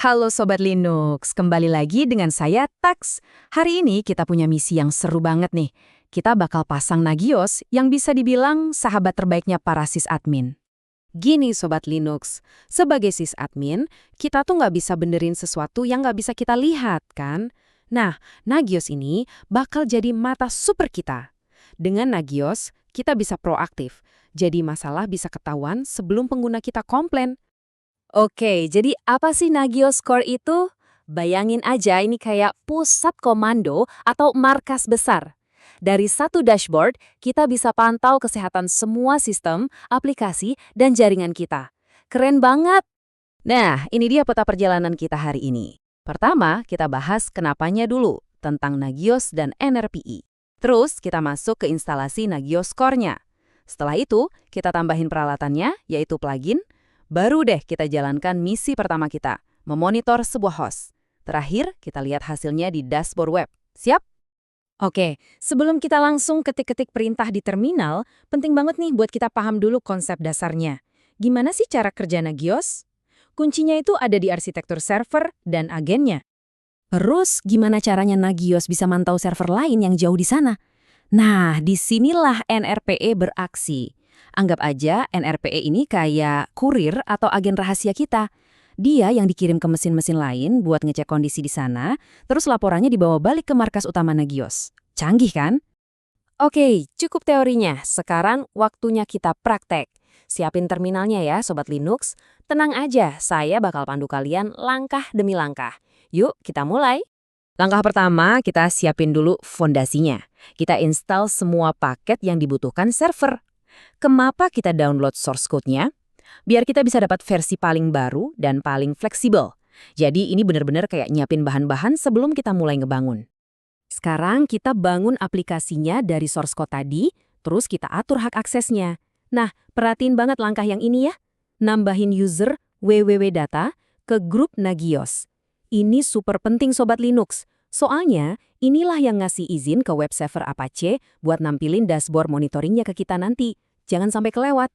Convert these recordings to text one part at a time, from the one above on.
Halo Sobat Linux, kembali lagi dengan saya Tax. Hari ini kita punya misi yang seru banget nih. Kita bakal pasang Nagios yang bisa dibilang sahabat terbaiknya para sysadmin. Gini Sobat Linux, sebagai sysadmin, kita tuh nggak bisa benerin sesuatu yang nggak bisa kita lihat, kan? Nah, Nagios ini bakal jadi mata super kita. Dengan Nagios, kita bisa proaktif, jadi masalah bisa ketahuan sebelum pengguna kita komplain. Oke, jadi apa sih Nagios Core itu? Bayangin aja ini kayak pusat komando atau markas besar. Dari satu dashboard, kita bisa pantau kesehatan semua sistem, aplikasi, dan jaringan kita. Keren banget! Nah, ini dia peta perjalanan kita hari ini. Pertama, kita bahas kenapanya dulu, tentang Nagios dan NRPI. Terus, kita masuk ke instalasi Nagios Core-nya. Setelah itu, kita tambahin peralatannya, yaitu plugin. Baru deh kita jalankan misi pertama kita, memonitor sebuah host. Terakhir, kita lihat hasilnya di dashboard web. Siap? Oke, sebelum kita langsung ketik-ketik perintah di terminal, penting banget nih buat kita paham dulu konsep dasarnya. Gimana sih cara kerja Nagios? Kuncinya itu ada di arsitektur server dan agennya. Terus, gimana caranya Nagios bisa mantau server lain yang jauh di sana? Nah, disinilah NRPE beraksi. Anggap aja NRPE ini kayak kurir atau agen rahasia kita. Dia yang dikirim ke mesin-mesin lain buat ngecek kondisi di sana, terus laporannya dibawa balik ke markas utama Nagios. Canggih kan? Oke, cukup teorinya. Sekarang waktunya kita praktek. Siapin terminalnya ya, Sobat Linux. Tenang aja, saya bakal pandu kalian langkah demi langkah. Yuk, kita mulai. Langkah pertama, kita siapin dulu fondasinya. Kita install semua paket yang dibutuhkan server. Kenapa kita download source code-nya? Biar kita bisa dapat versi paling baru dan paling fleksibel. Jadi ini benar-benar kayak nyiapin bahan-bahan sebelum kita mulai ngebangun. Sekarang kita bangun aplikasinya dari source code tadi, terus kita atur hak aksesnya. Nah, perhatiin banget langkah yang ini ya. Nambahin user www.data ke grup Nagios. Ini super penting Sobat Linux. Soalnya, inilah yang ngasih izin ke web server Apache buat nampilin dashboard monitoringnya ke kita nanti. Jangan sampai kelewat.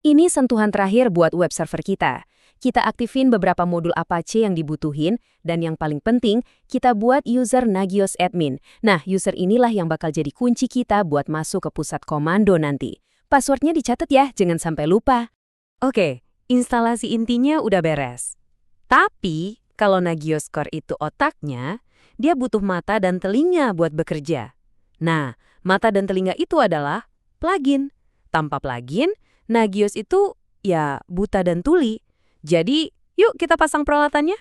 Ini sentuhan terakhir buat web server kita. Kita aktifin beberapa modul Apache yang dibutuhin, dan yang paling penting, kita buat user Nagios admin. Nah, user inilah yang bakal jadi kunci kita buat masuk ke pusat komando nanti. Passwordnya dicatat ya, jangan sampai lupa. Oke, instalasi intinya udah beres. Tapi, kalau Nagios Core itu otaknya, dia butuh mata dan telinga buat bekerja. Nah, mata dan telinga itu adalah plugin. Tanpa plugin, Nagios itu ya buta dan tuli. Jadi, yuk kita pasang peralatannya.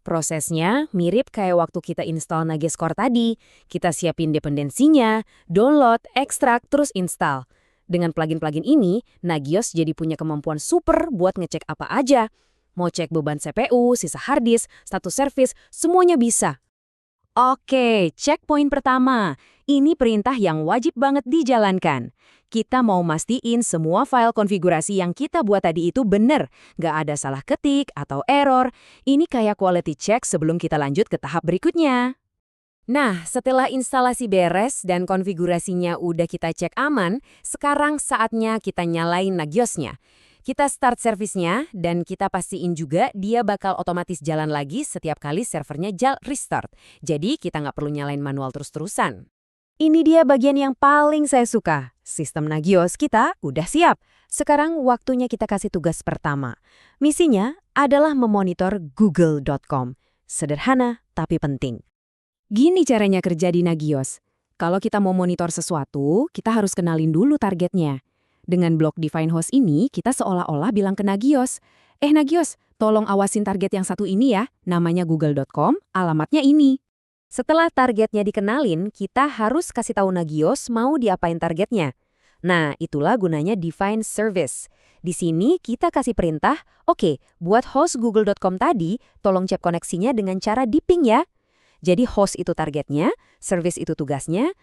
Prosesnya mirip kayak waktu kita install Nagios Core tadi. Kita siapin dependensinya, download, ekstrak, terus install. Dengan plugin-plugin ini, Nagios jadi punya kemampuan super buat ngecek apa aja. Mau cek beban CPU, sisa harddisk, status service, semuanya bisa. Oke, checkpoint pertama. Ini perintah yang wajib banget dijalankan. Kita mau mastiin semua file konfigurasi yang kita buat tadi itu bener. Nggak ada salah ketik atau error. Ini kayak quality check sebelum kita lanjut ke tahap berikutnya. Nah, setelah instalasi beres dan konfigurasinya udah kita cek aman, sekarang saatnya kita nyalain Nagiosnya. Kita start servisnya dan kita pastiin juga dia bakal otomatis jalan lagi setiap kali servernya restart. Jadi kita nggak perlu nyalain manual terus-terusan. Ini dia bagian yang paling saya suka. Sistem Nagios kita udah siap. Sekarang waktunya kita kasih tugas pertama. Misinya adalah memonitor google.com. Sederhana tapi penting. Gini caranya kerja di Nagios. Kalau kita mau monitor sesuatu, kita harus kenalin dulu targetnya. Dengan blok define host ini, kita seolah-olah bilang ke Nagios, Nagios, tolong awasin target yang satu ini ya, namanya google.com, alamatnya ini. Setelah targetnya dikenalin, kita harus kasih tahu Nagios mau diapain targetnya. Nah, itulah gunanya define service. Di sini kita kasih perintah, oke, buat host google.com tadi, tolong cek koneksinya dengan cara di ping ya. Jadi host itu targetnya, service itu tugasnya,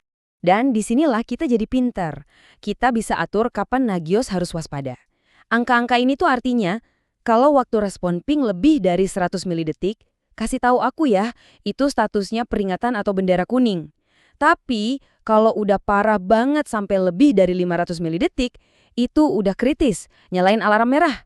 dan disinilah kita jadi pintar. Kita bisa atur kapan Nagios harus waspada. Angka-angka ini tuh artinya, kalau waktu respon ping lebih dari 100 milidetik, kasih tahu aku ya, itu statusnya peringatan atau bendera kuning. Tapi, kalau udah parah banget sampai lebih dari 500 milidetik, itu udah kritis, nyalain alarm merah.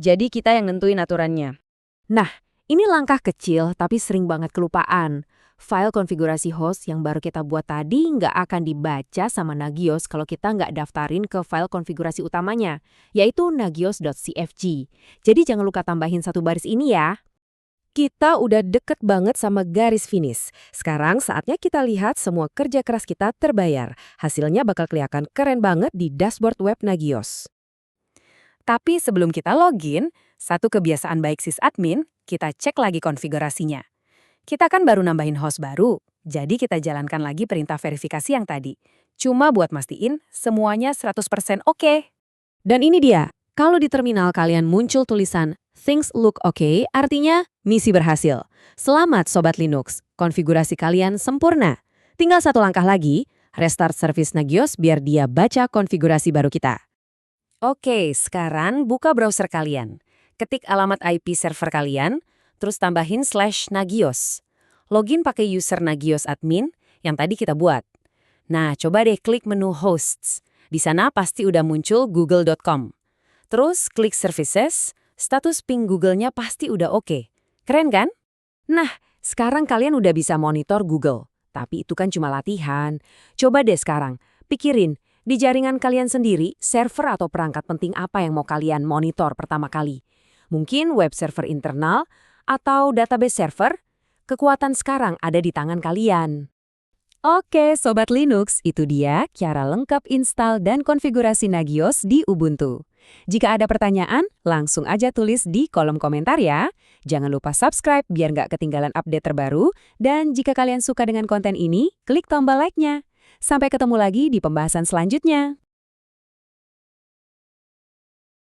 Jadi kita yang nentuin aturannya. Nah, Ini langkah kecil tapi sering banget kelupaan. File konfigurasi host yang baru kita buat tadi nggak akan dibaca sama Nagios kalau kita nggak daftarin ke file konfigurasi utamanya, yaitu nagios.cfg. Jadi jangan lupa tambahin satu baris ini ya. Kita udah deket banget sama garis finish. Sekarang saatnya kita lihat semua kerja keras kita terbayar. Hasilnya bakal kelihatan keren banget di dashboard web Nagios. Tapi sebelum kita login, satu kebiasaan baik sysadmin, kita cek lagi konfigurasinya. Kita kan baru nambahin host baru, jadi kita jalankan lagi perintah verifikasi yang tadi. Cuma buat mastiin semuanya 100% oke. Dan ini dia, kalau di terminal kalian muncul tulisan Things look okay, artinya misi berhasil. Selamat Sobat Linux, konfigurasi kalian sempurna. Tinggal satu langkah lagi, restart service Nagios biar dia baca konfigurasi baru kita. Oke, sekarang buka browser kalian. Ketik alamat IP server kalian, terus tambahin /nagios. Login pakai user Nagios admin yang tadi kita buat. Nah, coba deh klik menu hosts. Di sana pasti udah muncul google.com. Terus klik services, status ping Google-nya pasti udah oke. Keren kan? Nah, sekarang kalian udah bisa monitor Google. Tapi itu kan cuma latihan. Coba deh sekarang, pikirin, di jaringan kalian sendiri, server atau perangkat penting apa yang mau kalian monitor pertama kali? Mungkin web server internal atau database server? Kekuatan sekarang ada di tangan kalian. Oke, Sobat Linux, itu dia cara lengkap install dan konfigurasi Nagios di Ubuntu. Jika ada pertanyaan, langsung aja tulis di kolom komentar ya. Jangan lupa subscribe biar nggak ketinggalan update terbaru. Dan jika kalian suka dengan konten ini, klik tombol like-nya. Sampai ketemu lagi di pembahasan selanjutnya.